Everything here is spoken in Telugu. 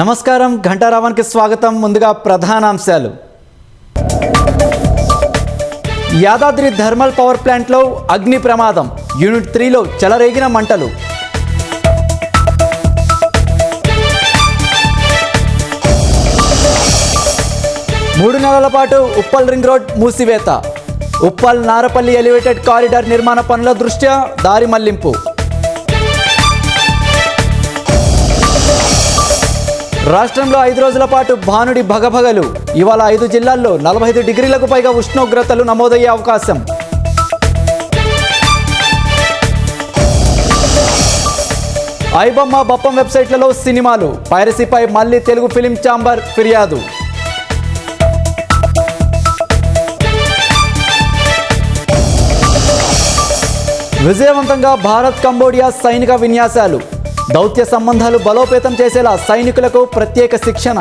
నమస్కారం ఘంటారావానికి స్వాగతం. ముందుగా ప్రధానాంశాలు. యాదాద్రి థర్మల్ పవర్ ప్లాంట్లో అగ్ని ప్రమాదం. యూనిట్ 3లో చెలరేగిన మంటలు. మూడు నెలల పాటు ఉప్పల్ రింగ్ రోడ్ మూసివేత. ఉప్పల్ నారపల్లి ఎలివేటెడ్ కారిడార్ నిర్మాణ పనుల దృష్ట్యా దారి మళ్లింపు. రాష్ట్రంలో 5 రోజుల పాటు భానుడి భగభగలు. ఇవాళ 5 జిల్లాల్లో 45 డిగ్రీలకు పైగా ఉష్ణోగ్రతలు నమోదయ్యే అవకాశం. ఐబొమ్మ బప్పం వెబ్సైట్లలో సినిమాలు. పైరసీపై మళ్లీ తెలుగు ఫిలిం ఛాంబర్ ఫిర్యాదు. విజయవంతంగా భారత్ కంబోడియా సైనిక విన్యాసాలు. దౌత్య సంబంధాలు బలోపేతం చేసేలా సైనికులకు ప్రత్యేక శిక్షణ.